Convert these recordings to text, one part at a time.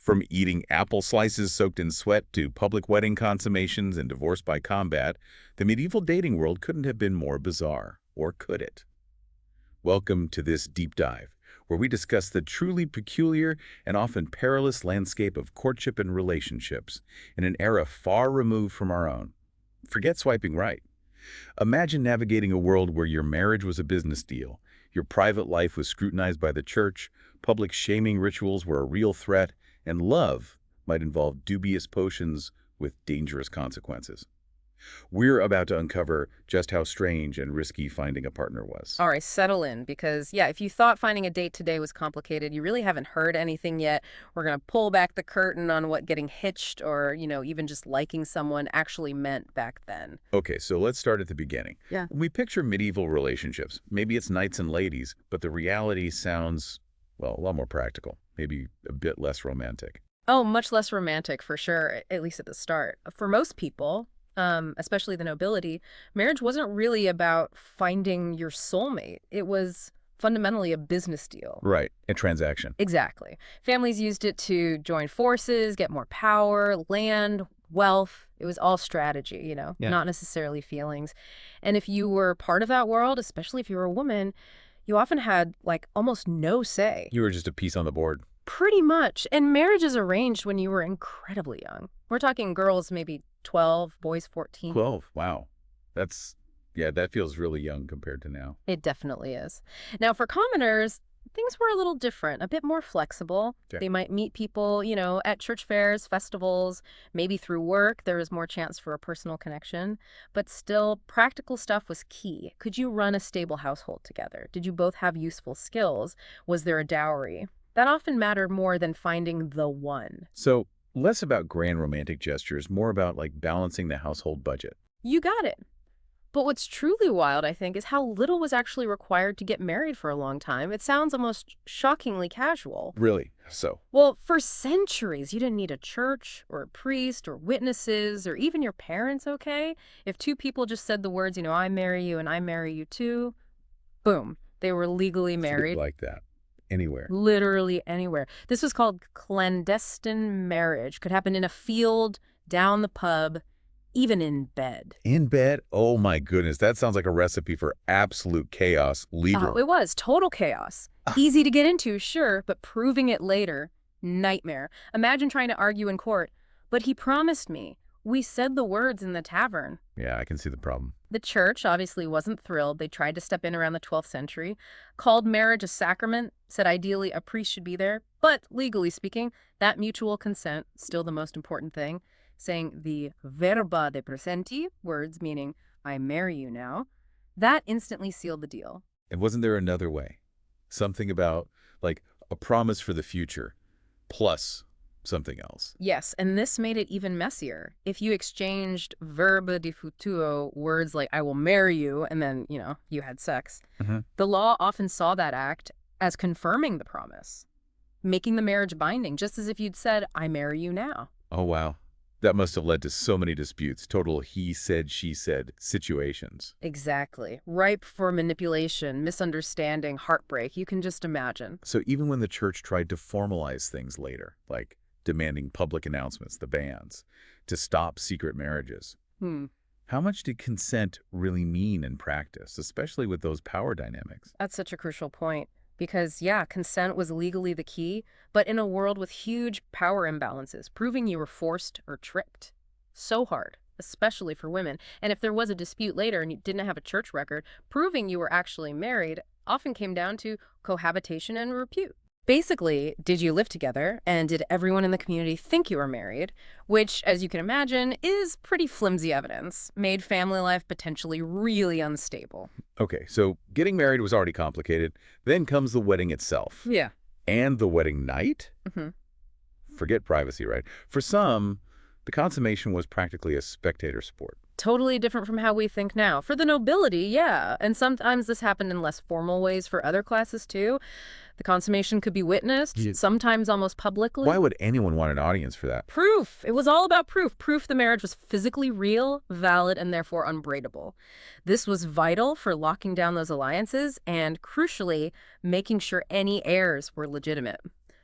From eating apple slices soaked in sweat to public wedding consummations and divorce by combat, the medieval dating world couldn't have been more bizarre, or could it? Welcome to this deep dive, where we discuss the truly peculiar and often perilous landscape of courtship and relationships in an era far removed from our own. Forget swiping right. Imagine navigating a world where your marriage was a business deal, your private life was scrutinized by the church, public shaming rituals were a real threat, and love might involve dubious potions with dangerous consequences. We're about to uncover just how strange and risky finding a partner was. All right, settle in because, yeah, if you thought finding a date today was complicated, you really haven't heard anything yet. We're going to pull back the curtain on what getting hitched or, even just liking someone actually meant back then. Okay, so let's start at the beginning. Yeah. When we picture medieval relationships, maybe it's knights and ladies, but the reality sounds, well, a lot more practical, maybe a bit less romantic. Oh, much less romantic for sure, at least at the start. For most people, especially the nobility, marriage wasn't really about finding your soulmate. It was fundamentally a business deal. Right, a transaction. Exactly. Families used it to join forces, get more power, land, wealth. It was all strategy, Yeah. not necessarily feelings. And if you were part of that world, especially if you were a woman, you often had like almost no say. You were just a piece on the board. Pretty much. And marriage is arranged when you were incredibly young. We're talking girls maybe 12, boys 14. 12, wow. Yeah, that feels really young compared to now. It definitely is. Now, for commoners, things were a little different, a bit more flexible. Yeah. They might meet people, at church fairs, festivals, maybe through work. There was more chance for a personal connection. But still, practical stuff was key. Could you run a stable household together? Did you both have useful skills? Was there a dowry? That often mattered more than finding the one. So, less about grand romantic gestures, more about like balancing the household budget. You got it. But what's truly wild, I think, is how little was actually required to get married for a long time. It sounds almost shockingly casual. Really? So, Well, for centuries, you didn't need a church or a priest or witnesses or even your parents, okay? If two people just said the words, I marry you and I marry you too, boom, they were legally married. like that. Anywhere. Literally anywhere. This was called clandestine marriage. Could happen in a field, down the pub, even in bed. In bed? Oh my goodness, that sounds like a recipe for absolute chaos, legal. Oh, it was total chaos. Easy to get into, sure, but proving it later, nightmare. Imagine trying to argue in court. But he promised me. We said the words in the tavern. Yeah, I can see the problem. The church obviously wasn't thrilled. They tried to step in around the 12th century, called marriage a sacrament, said ideally a priest should be there, but legally speaking, that mutual consent, still the most important thing, saying the verba de presenti, words meaning I marry you now, that instantly sealed the deal. And wasn't there another way? Something about, like, a promise for the future, plus something else. Yes, and this made it even messier. If you exchanged verba di futuro, words like I will marry you, and then, you had sex, the law often saw that act as confirming the promise, making the marriage binding, just as if you'd said, I marry you now. Oh, wow. That must have led to so many disputes, total he said, she said situations. Exactly. Ripe for manipulation, misunderstanding, heartbreak. You can just imagine. So even when the church tried to formalize things later, like demanding public announcements, the bans, to stop secret marriages, how much did consent really mean in practice, especially with those power dynamics? That's such a crucial point. Because, yeah, consent was legally the key, but in a world with huge power imbalances, proving you were forced or tricked. So hard, especially for women. And if there was a dispute later and you didn't have a church record, proving you were actually married often came down to cohabitation and repute. Basically, did you live together, and did everyone in the community think you were married? Which, as you can imagine, is pretty flimsy evidence, made family life potentially really unstable. Okay, so getting married was already complicated. Then comes the wedding itself. Yeah. And the wedding night? Forget privacy, right? For some, the consummation was practically a spectator sport. Totally different from how we think now. For the nobility, yeah. And sometimes this happened in less formal ways for other classes, too. The consummation could be witnessed, sometimes almost publicly. Why would anyone want an audience for that? Proof. It was all about proof. Proof the marriage was physically real, valid, and therefore unbreakable. This was vital for locking down those alliances and, crucially, making sure any heirs were legitimate.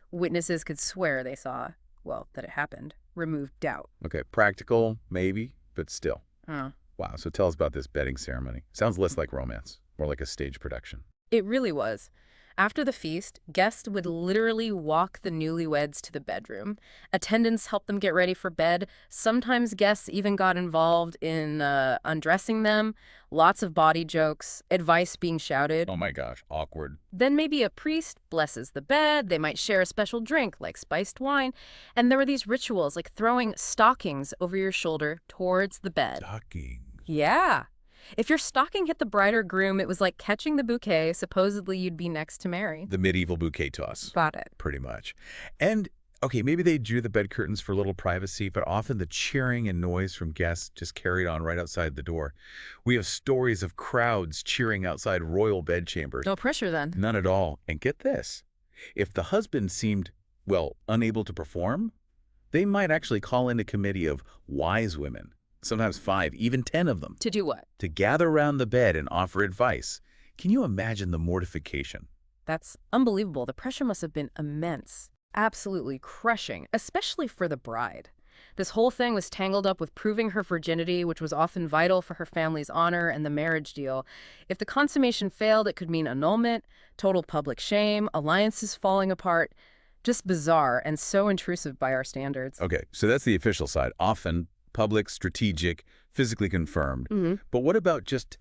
Witnesses could swear they saw well, that it happened, removed doubt. Okay, practical, maybe, but still. Huh. Wow, so tell us about this bedding ceremony. Sounds less like romance, more like a stage production. It really was. After the feast, guests would literally walk the newlyweds to the bedroom. Attendants helped them get ready for bed. Sometimes guests even got involved in undressing them. Lots of body jokes, advice being shouted. Oh my gosh, awkward. Then maybe a priest blesses the bed. They might share a special drink like spiced wine. And there were these rituals like throwing stockings over your shoulder towards the bed. Stocking. Yeah. If your stocking hit the bride or groom, it was like catching the bouquet supposedly you'd be next to marry. The medieval bouquet toss, Got it. pretty much. And, okay, maybe they drew the bed curtains for a little privacy, but often the cheering and noise from guests just carried on right outside the door. We have stories of crowds cheering outside royal bedchambers. No pressure then. None at all. And get this. If the husband seemed, well, unable to perform, they might actually call in a committee of wise women, sometimes 5, even 10 of them, To do what? to gather around the bed and offer advice. Can you imagine the mortification? That's unbelievable. The pressure must have been immense. Absolutely crushing, especially for the bride. This whole thing was tangled up with proving her virginity, which was often vital for her family's honor and the marriage deal. If the consummation failed, it could mean annulment, total public shame, alliances falling apart. Just bizarre and so intrusive by our standards. Okay, so that's the official side. Often public, strategic, physically confirmed. But what about just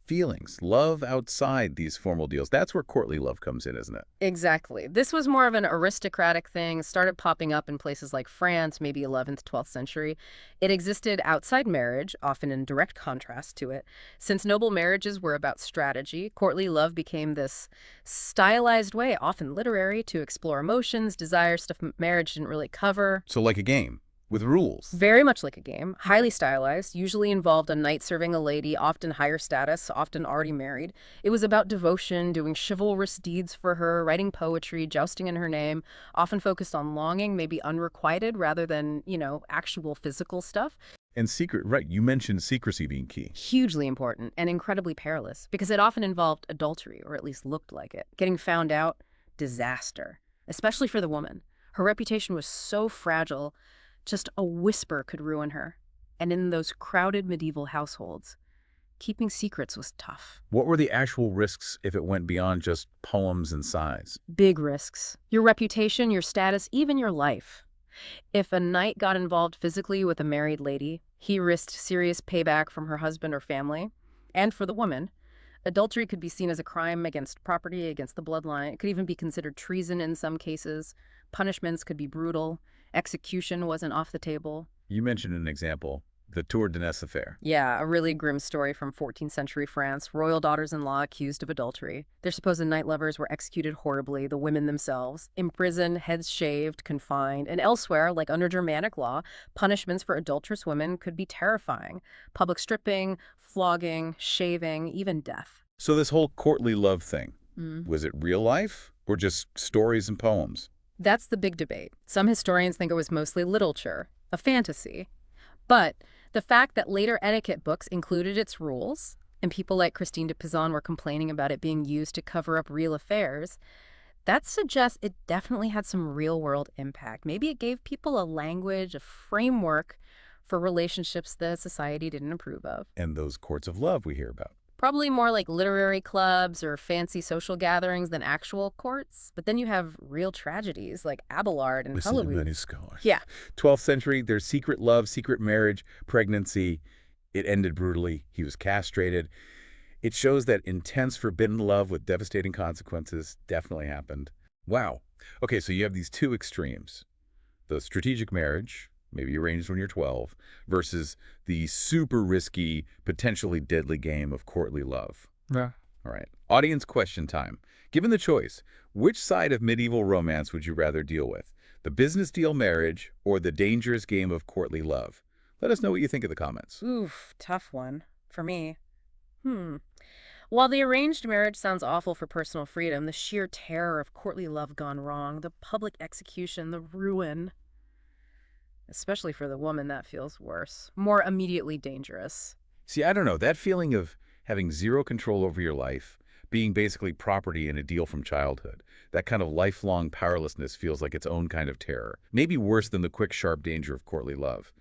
feelings, love outside these formal deals? That's where courtly love comes in, isn't it? Exactly. This was more of an aristocratic thing, started popping up in places like France, maybe 11th, 12th century. It existed outside marriage, often in direct contrast to it. Since noble marriages were about strategy, courtly love became this stylized way, often literary, to explore emotions, desires, stuff marriage didn't really cover. So like a game with rules. Very much like a game, highly stylized, usually involved a knight serving a lady, often higher status, often already married. It was about devotion, doing chivalrous deeds for her, writing poetry, jousting in her name, often focused on longing, maybe unrequited rather than, actual physical stuff. And secret, right, you mentioned secrecy being key. Hugely important and incredibly perilous because it often involved adultery, or at least looked like it. Getting found out, disaster, especially for the woman. Her reputation was so fragile. Just a whisper could ruin her. And in those crowded medieval households, keeping secrets was tough. What were the actual risks if it went beyond just poems and sighs? Big risks. Your reputation, your status, even your life. If a knight got involved physically with a married lady, he risked serious payback from her husband or family. And for the woman, adultery could be seen as a crime against property, against the bloodline. It could even be considered treason in some cases. Punishments could be brutal. Execution wasn't off the table. You mentioned an example, the Tour de Nesle affair. Yeah, a really grim story from 14th century France. Royal daughters-in-law accused of adultery. Their supposed night lovers were executed horribly, the women themselves. Imprisoned, heads shaved, confined. And elsewhere, like under Germanic law, punishments for adulterous women could be terrifying. Public stripping, flogging, shaving, even death. So this whole courtly love thing, was it real life or just stories and poems? That's the big debate. Some historians think it was mostly literature, a fantasy. But the fact that later etiquette books included its rules, and people like Christine de Pizan were complaining about it being used to cover up real affairs, that suggests it definitely had some real-world impact. Maybe it gave people a language, a framework for relationships that society didn't approve of. And those courts of love we hear about. Probably more like literary clubs or fancy social gatherings than actual courts. But then you have real tragedies like Abelard and Listen to Heloise. many scholars. Yeah. 12th century, there's secret love, secret marriage, pregnancy. It ended brutally. He was castrated. It shows that intense forbidden love with devastating consequences definitely happened. Wow. Okay, so you have these two extremes. The strategic marriage, maybe arranged when you're 12, versus the super risky, potentially deadly game of courtly love. Yeah. All right. Audience question time. Given the choice, which side of medieval romance would you rather deal with? The business deal marriage or the dangerous game of courtly love? Let us know what you think in the comments. Oof, tough one. For me. While the arranged marriage sounds awful for personal freedom, the sheer terror of courtly love gone wrong, the public execution, the ruin. Especially for the woman, that feels worse. More immediately dangerous. See, I don't know. That feeling of having zero control over your life, being basically property in a deal from childhood. That kind of lifelong powerlessness feels like its own kind of terror. Maybe worse than the quick, sharp danger of courtly love.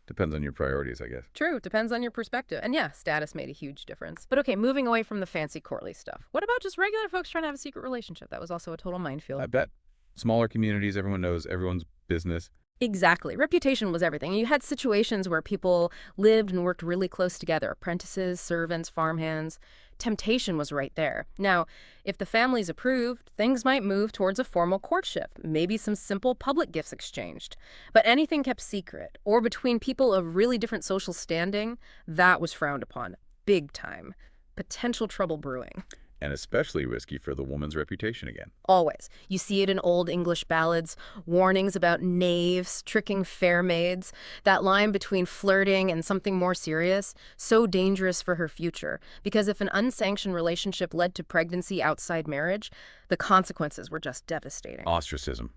Depends on your priorities, I guess. True, depends on your perspective. And yeah, status made a huge difference. But okay, moving away from the fancy courtly stuff. What about just regular folks trying to have a secret relationship? That was also a total minefield. I bet. Smaller communities, everyone knows everyone's business. Exactly. Reputation was everything. You had situations where people lived and worked really close together. Apprentices, servants, farmhands. Temptation was right there. Now, if the families approved, things might move towards a formal courtship, maybe some simple public gifts exchanged. But anything kept secret, or between people of really different social standing, that was frowned upon. Big time. Potential trouble brewing. And especially risky for the woman's reputation again. Always. You see it in old English ballads, warnings about knaves tricking fair maids, that line between flirting and something more serious, so dangerous for her future. Because if an unsanctioned relationship led to pregnancy outside marriage, the consequences were just devastating. Ostracism.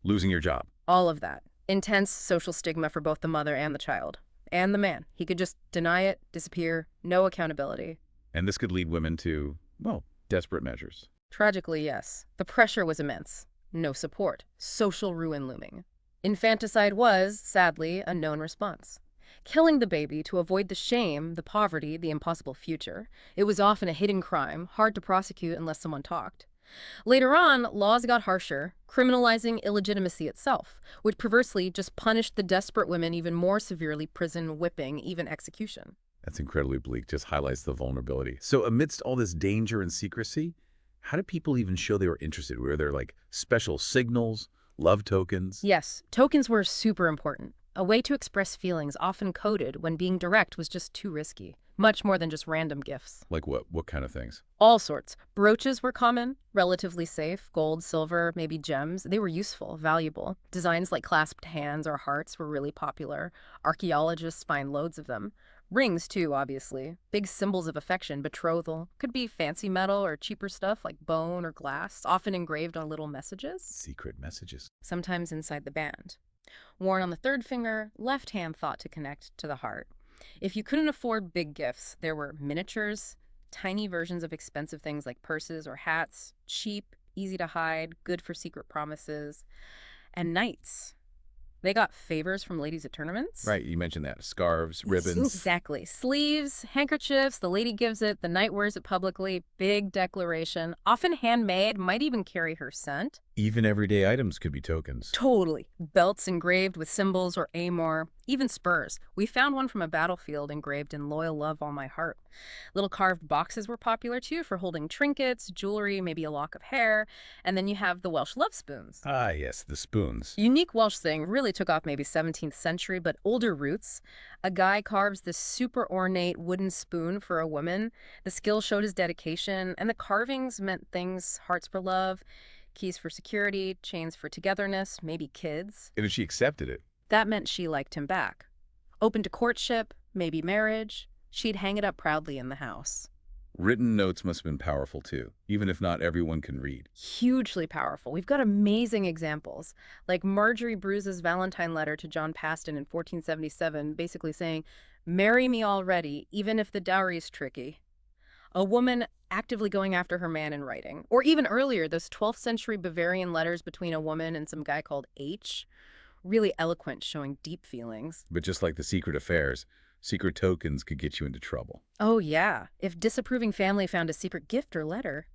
Losing your job. All of that. Intense social stigma for both the mother and the child. And the man. He could just deny it, disappear, no accountability. And this could lead women to, well, desperate measures. Tragically, yes. The pressure was immense. No support. Social ruin looming. Infanticide was, sadly, a known response. Killing the baby to avoid the shame, the poverty, the impossible future. It was often a hidden crime, hard to prosecute unless someone talked. Later on, laws got harsher, criminalizing illegitimacy itself, which perversely just punished the desperate women even more severely: prison, whipping, even execution. That's incredibly bleak, just highlights the vulnerability. So amidst all this danger and secrecy, how did people even show they were interested? Were there like special signals, love tokens? Yes, tokens were super important. A way to express feelings often coded when being direct was just too risky. Much more than just random gifts. Like what? What kind of things? All sorts. Brooches were common, relatively safe. Gold, silver, maybe gems. They were useful, valuable. Designs like clasped hands or hearts were really popular. Archaeologists find loads of them. Rings, too, obviously. Big symbols of affection, betrothal. Could be fancy metal or cheaper stuff like bone or glass, often engraved on little messages. Secret messages. Sometimes inside the band. Worn on the third finger, left hand thought to connect to the heart. If you couldn't afford big gifts, there were miniatures, tiny versions of expensive things like purses or hats, cheap, easy to hide, good for secret promises, and knights. They got favors from ladies at tournaments. Right, you mentioned that. Scarves, ribbons. Exactly. Sleeves, handkerchiefs, the lady gives it, the knight wears it publicly, big declaration, often handmade, might even carry her scent. Even everyday items could be tokens. Totally. Belts engraved with symbols or amor, even spurs. We found one from a battlefield engraved in "Loyal Love All My Heart." Little carved boxes were popular too for holding trinkets, jewelry, maybe a lock of hair. And then you have the Welsh love spoons. Ah, yes, the spoons. Unique Welsh thing, really took off maybe 17th century, but older roots. A guy carves this super ornate wooden spoon for a woman. The skill showed his dedication, and the carvings meant things: hearts for love, keys for security, chains for togetherness, maybe kids. And if she accepted it. That meant she liked him back. Open to courtship, maybe marriage. She'd hang it up proudly in the house. Written notes must have been powerful too, even if not everyone can read. Hugely powerful. We've got amazing examples, like Marjorie Bruce's Valentine letter to John Paston in 1477, basically saying, "Marry me already, even if the dowry's tricky." A woman actively going after her man in writing. Or even earlier, those 12th century Bavarian letters between a woman and some guy called H. Really eloquent, showing deep feelings. But just like the secret affairs, secret tokens could get you into trouble. Oh, yeah. If disapproving family found a secret gift or letter,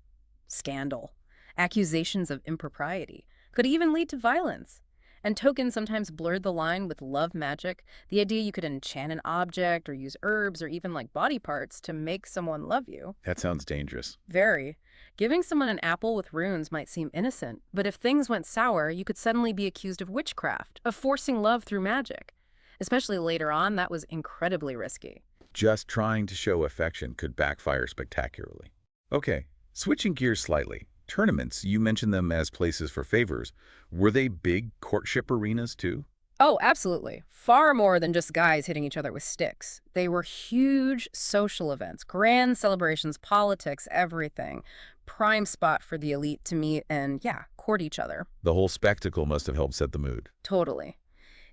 scandal. Accusations of impropriety could even lead to violence. And tokens sometimes blurred the line with love magic, the idea you could enchant an object or use herbs or even like body parts to make someone love you. That sounds dangerous. Very. Giving someone an apple with runes might seem innocent, but if things went sour, you could suddenly be accused of witchcraft, of forcing love through magic. Especially later on, that was incredibly risky. Just trying to show affection could backfire spectacularly. Okay, switching gears slightly. Tournaments, you mentioned them as places for favors. Were they big courtship arenas too? Oh, absolutely. Far more than just guys hitting each other with sticks. They were huge social events, grand celebrations, politics, everything. Prime spot for the elite to meet and, yeah, court each other. The whole spectacle must have helped set the mood. Totally.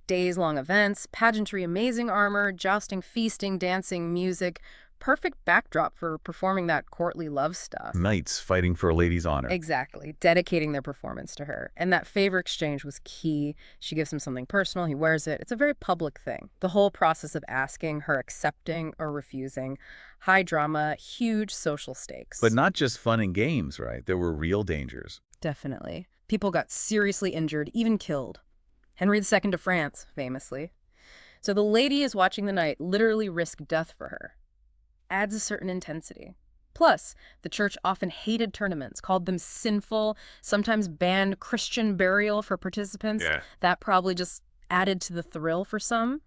Days-long events, pageantry, amazing armor, jousting, feasting, dancing, music, perfect backdrop for performing that courtly love stuff. Knights fighting for a lady's honor. Exactly, dedicating their performance to her. And that favor exchange was key. She gives him something personal, he wears it. It's a very public thing. The whole process of asking, her accepting or refusing, high drama, huge social stakes. But not just fun and games, right? There were real dangers. Definitely. People got seriously injured, even killed. Henry II of France, famously. So the lady is watching the knight literally risk death for her. Adds a certain intensity. Plus, the church often hated tournaments, called them sinful, sometimes banned Christian burial for participants. Yeah. That probably just added to the thrill for some.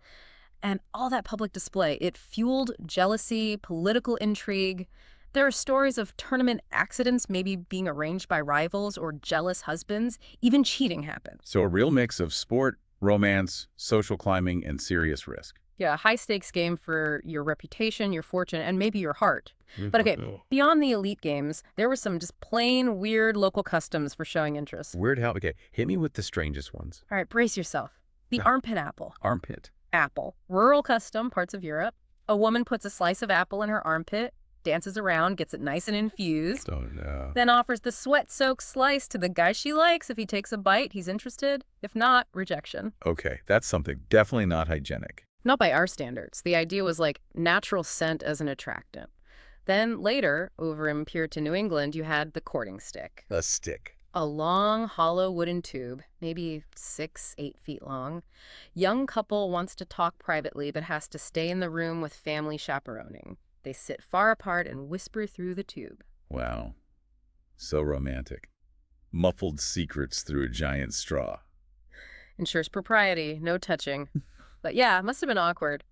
And all that public display, it fueled jealousy, political intrigue. There are stories of tournament accidents maybe being arranged by rivals or jealous husbands. Even cheating happened. So a real mix of sport, romance, social climbing, and serious risk. Yeah, a high-stakes game for your reputation, your fortune, and maybe your heart. But okay, beyond the elite games, there were some just plain weird local customs for showing interest. Weird how, okay, hit me with the strangest ones. All right, brace yourself. The armpit apple. Armpit. Apple. Rural custom, parts of Europe. A woman puts a slice of apple in her armpit, dances around, gets it nice and infused, Oh, no. then offers the sweat-soaked slice to the guy she likes. If he takes a bite, he's interested. If not, rejection. Okay, that's something definitely not hygienic. Not by our standards. The idea was like natural scent as an attractant. Then later, over in Puritan New England, you had the courting stick. A stick. A long, hollow wooden tube, maybe 6, 8 feet long. Young couple wants to talk privately but has to stay in the room with family chaperoning. They sit far apart and whisper through the tube. Wow. So romantic. Muffled secrets through a giant straw. Ensures propriety, no touching. But yeah, it must have been awkward.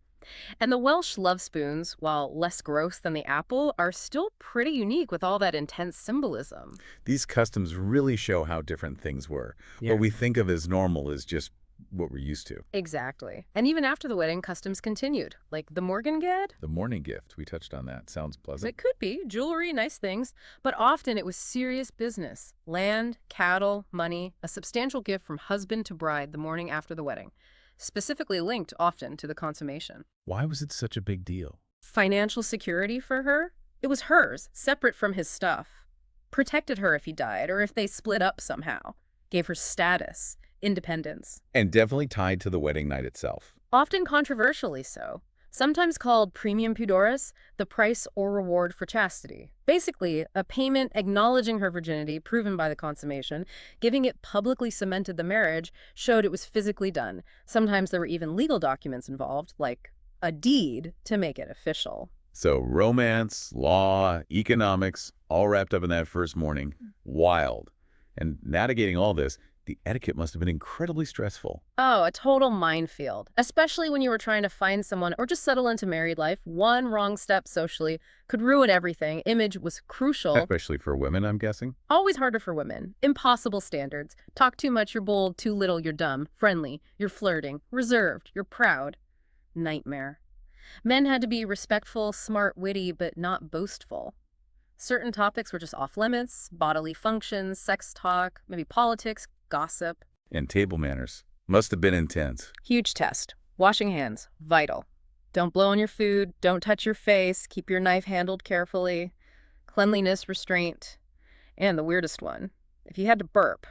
And the Welsh love spoons, while less gross than the apple, are still pretty unique with all that intense symbolism. These customs really show how different things were. Yeah. What we think of as normal is just what we're used to. Exactly. And even after the wedding, customs continued. Like the Morgengade? The morning gift, we touched on that. Sounds pleasant. It could be. Jewelry, nice things. But often it was serious business. Land, cattle, money, a substantial gift from husband to bride the morning after the wedding. Specifically linked often to the consummation. Why was it such a big deal? Financial security for her? It was hers, separate from his stuff. Protected her if he died or if they split up somehow. Gave her status, independence. And definitely tied to the wedding night itself. Often controversially so. Sometimes called premium pudoris, the price or reward for chastity. Basically, a payment acknowledging her virginity, proven by the consummation, giving it publicly cemented the marriage, showed it was physically done. Sometimes there were even legal documents involved, like a deed, to make it official. So romance, law, economics, all wrapped up in that first morning. Wild. And navigating all this, the etiquette must have been incredibly stressful. Oh, a total minefield. Especially when you were trying to find someone or just settle into married life. One wrong step socially could ruin everything. Image was crucial. Especially for women, I'm guessing. Always harder for women. Impossible standards. Talk too much, you're bold. Too little, you're dumb. Friendly, you're flirting. Reserved, you're proud. Nightmare. Men had to be respectful, smart, witty, but not boastful. Certain topics were just off limits. Bodily functions, sex talk, maybe politics, gossip. And table manners. Must have been intense. Huge test. Washing hands. Vital. Don't blow on your food. Don't touch your face. Keep your knife handled carefully. Cleanliness, restraint. And the weirdest one. If you had to burp,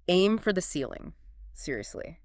aim for the ceiling. Seriously.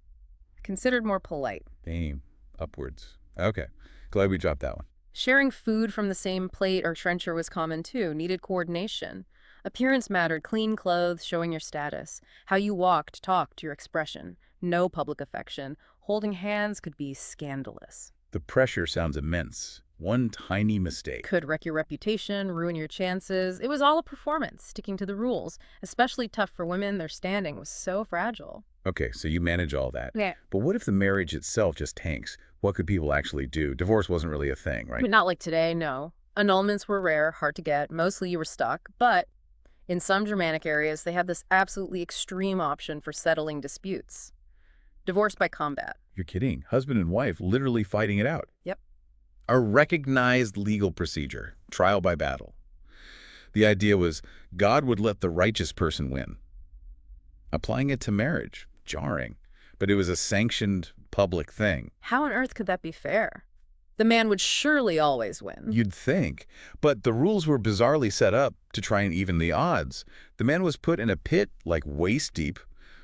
Considered more polite. Aim. Upwards. Okay. Glad we dropped that one. Sharing food from the same plate or trencher was common too. Needed coordination. Appearance mattered. Clean clothes, showing your status. How you walked, talked, your expression. No public affection. Holding hands could be scandalous. The pressure sounds immense. One tiny mistake. Could wreck your reputation, ruin your chances. It was all a performance, sticking to the rules. Especially tough for women. Their standing was so fragile. Okay, so you manage all that. Yeah. But what if the marriage itself just tanks? What could people actually do? Divorce wasn't really a thing, right? But not like today, no. Annulments were rare, hard to get. Mostly you were stuck. But in some Germanic areas, they had this absolutely extreme option for settling disputes. Divorce by combat. You're kidding. Husband and wife literally fighting it out. Yep. A recognized legal procedure. Trial by battle. The idea was God would let the righteous person win. Applying it to marriage. Jarring. But it was a sanctioned public thing. How on earth could that be fair? The man would surely always win. You'd think. But the rules were bizarrely set up to try and even the odds. The man was put in a pit like waist deep,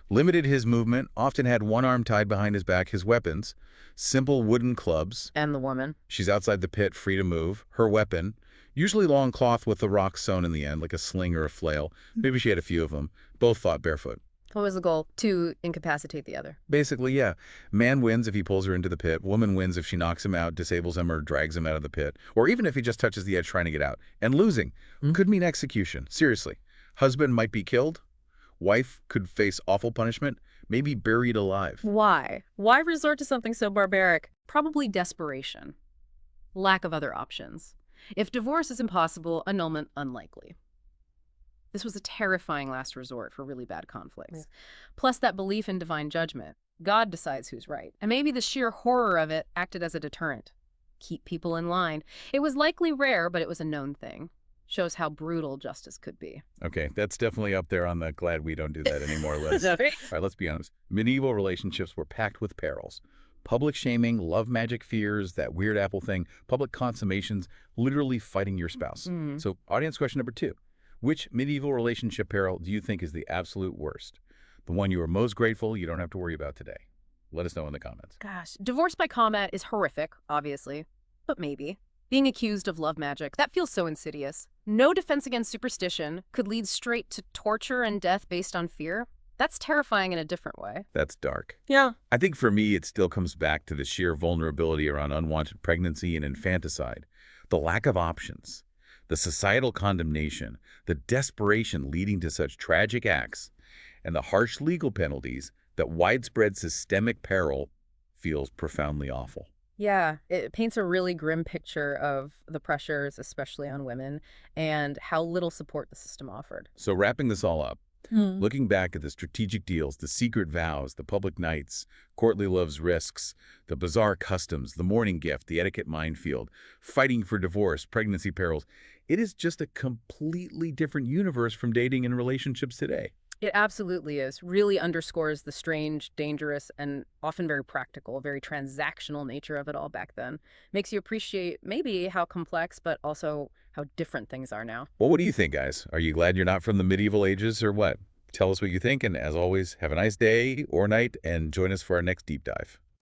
limited his movement, often had one arm tied behind his back, his weapons, simple wooden clubs. And the woman. She's outside the pit, free to move. Her weapon, usually long cloth with the rock sewn in the end, like a sling or a flail. Maybe she had a few of them. Both fought barefoot. What was the goal? To incapacitate the other. Basically, yeah. Man wins if he pulls her into the pit. Woman wins if she knocks him out, disables him, or drags him out of the pit. Or even if he just touches the edge trying to get out. And losing could mean execution. Seriously. Husband might be killed. Wife could face awful punishment. Maybe buried alive. Why? Why resort to something so barbaric? Probably desperation. Lack of other options. If divorce is impossible, annulment unlikely. This was a terrifying last resort for really bad conflicts. Yeah. Plus that belief in divine judgment. God decides who's right. And maybe the sheer horror of it acted as a deterrent. Keep people in line. It was likely rare, but it was a known thing. Shows how brutal justice could be. Okay, that's definitely up there on the glad we don't do that anymore list. All right, let's be honest. Medieval relationships were packed with perils. Public shaming, love magic fears, that weird apple thing, public consummations, literally fighting your spouse. So audience question number 2. Which medieval relationship peril do you think is the absolute worst? The one you are most grateful you don't have to worry about today? Let us know in the comments. Gosh, divorce by combat is horrific, obviously, but maybe. Being accused of love magic, that feels so insidious. No defense against superstition could lead straight to torture and death based on fear. That's terrifying in a different way. That's dark. Yeah. I think for me, it still comes back to the sheer vulnerability around unwanted pregnancy and infanticide, the lack of options, the societal condemnation, the desperation leading to such tragic acts, and the harsh legal penalties that widespread systemic peril feels profoundly awful. Yeah, it paints a really grim picture of the pressures, especially on women, and how little support the system offered. So wrapping this all up, looking back at the strategic deals, the secret vows, the public nights, courtly love's risks, the bizarre customs, the morning gift, the etiquette minefield, fighting for divorce, pregnancy perils, it is just a completely different universe from dating and relationships today. It absolutely is. Really underscores the strange, dangerous, and often very practical, very transactional nature of it all back then. Makes you appreciate maybe how complex, but also how different things are now. Well, what do you think, guys? Are you glad you're not from the medieval ages or what? Tell us what you think, and as always, have a nice day or night, and join us for our next deep dive.